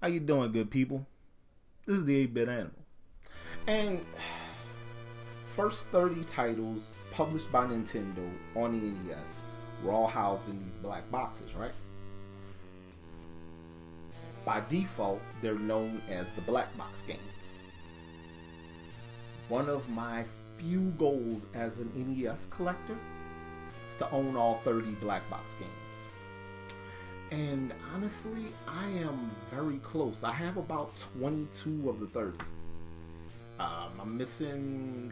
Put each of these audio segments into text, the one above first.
How you doing, good people? This is the 8-Bit Animal. And first 30 titles published by Nintendo on the NES were all housed in these black boxes, right? By default, they're known as the black box games. One of my few goals as an NES collector is to own all 30 black box games. And honestly, I am very close. I have about 22 of the 30. I'm missing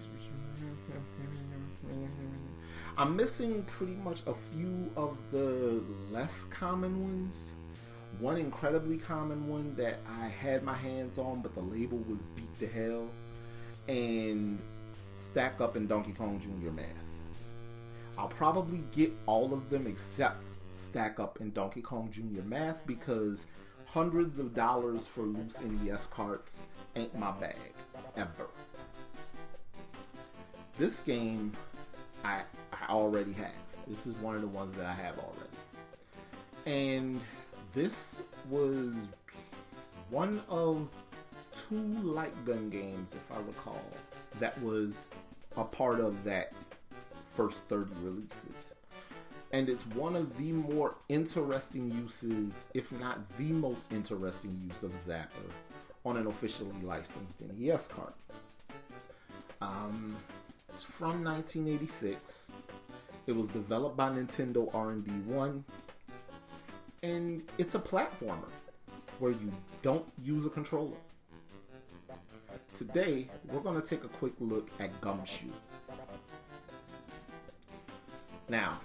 pretty much a few of the less common ones. One incredibly common one that I had my hands on, but the label was beat to hell. And Stack Up in Donkey Kong Jr. Math. I'll probably get all of them except Stack Up in Donkey Kong Jr. Math, because hundreds of dollars for loose NES carts ain't my bag, ever. This game I already have. This is one of the ones that I have already. And this was one of two light gun games, if I recall, that was a part of that first 30 releases. And it's one of the more interesting uses, if not the most interesting use, of Zapper on an officially licensed NES cart. It's from 1986. It was developed by Nintendo R&D 1. And it's a platformer where you don't use a controller. Today, we're going to take a quick look at Gumshoe. Now,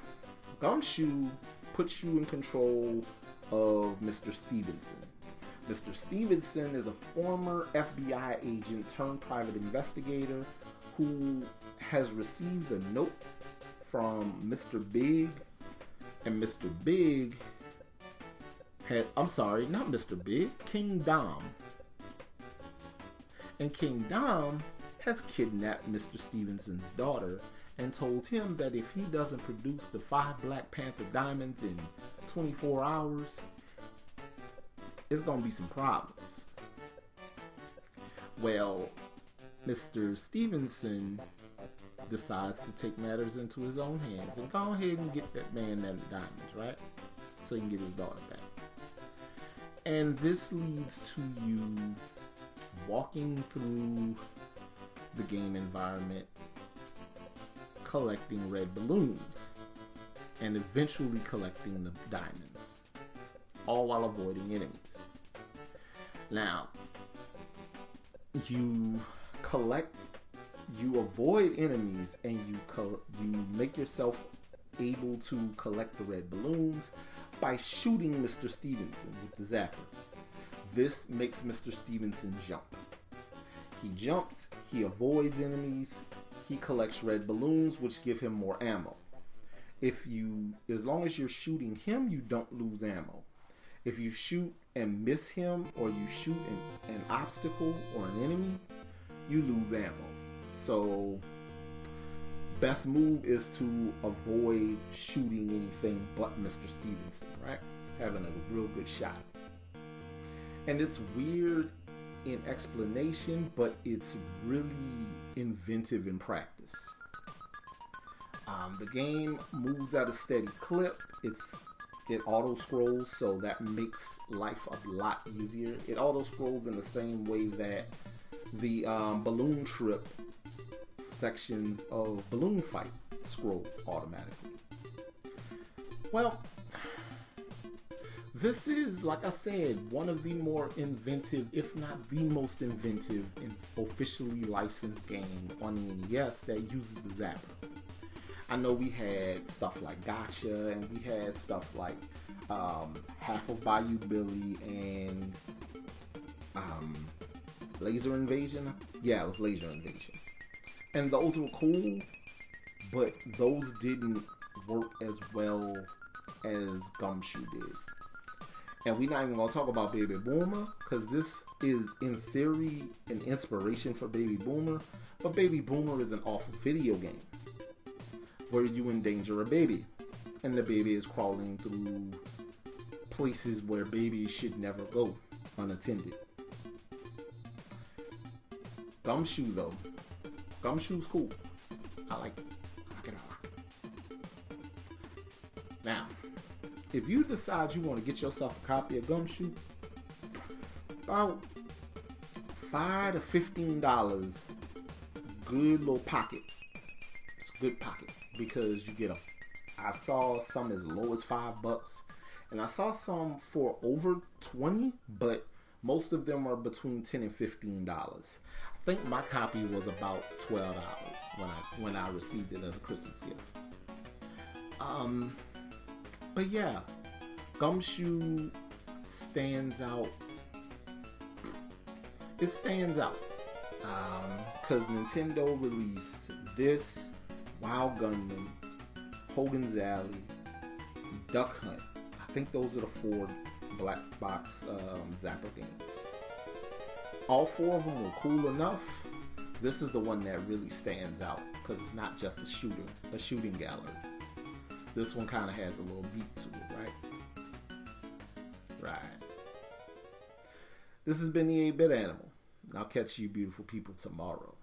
Gumshoe puts you in control of Mr. Stevenson. Mr. Stevenson is a former FBI agent turned private investigator who has received a note from Mr. Big, and Mr. Big not Mr. Big, King Dom. And King Dom has kidnapped Mr. Stevenson's daughter and told him that if he doesn't produce the 5 Black Panther diamonds in 24 hours, it's gonna be some problems. Well, Mr. Stevenson decides to take matters into his own hands and go ahead and get that man them diamonds, right? So he can get his daughter back. And this leads to you walking through the game environment, collecting red balloons, and eventually collecting the diamonds, all while avoiding enemies. Now, you avoid enemies, and you make yourself able to collect the red balloons by shooting Mr. Stevenson with the Zapper. This makes Mr. Stevenson jump. He jumps, he avoids enemies, he collects red balloons, which give him more ammo. As long as you're shooting him, you don't lose ammo. If you shoot and miss him, or you shoot an obstacle or an enemy, you lose ammo. So, best move is to avoid shooting anything but Mr. Stevenson, right? Having a real good shot. And it's weird in explanation, but it's really inventive in practice. The game moves at a steady clip. It auto scrolls, so that makes life a lot easier. It auto scrolls in the same way that the balloon trip sections of Balloon Fight scroll automatically. Well, this is, like I said, one of the more inventive, if not the most inventive, and officially licensed game on the NES that uses the Zapper. I know we had stuff like Gotcha, and we had stuff like Half of Bayou Billy and Laser Invasion. Yeah, it was Laser Invasion. And those were cool, but those didn't work as well as Gumshoe did. And we're not even going to talk about Baby Boomer, because this is, in theory, an inspiration for Baby Boomer. But Baby Boomer is an awful video game where you endanger a baby, and the baby is crawling through places where babies should never go. unattended. Gumshoe though. Gumshoe's cool. I like it. I like it a lot. Now, if you decide you want to get yourself a copy of Gumshoe, about $5 to $15, good little pocket. It's a good pocket because you get them. I saw some as low as $5, and I saw some for over 20, but most of them are between $10 and $15. I think my copy was about $12 when I received it as a Christmas gift. But yeah, Gumshoe stands out. It stands out because Nintendo released this, Wild Gunman, Hogan's Alley, Duck Hunt. I think those are the 4 black box Zapper games. All 4 of them were cool enough. This is the one that really stands out because it's not just a shooting gallery. This one kind of has a little beat to it, right? Right. This has been the 8-Bit Animal. I'll catch you beautiful people tomorrow.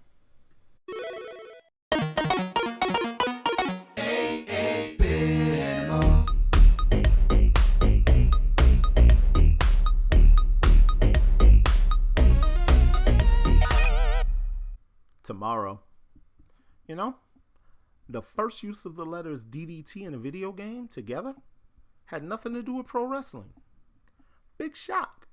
Tomorrow. You know, the first use of the letters DDT in a video game together had nothing to do with pro wrestling. Big shock.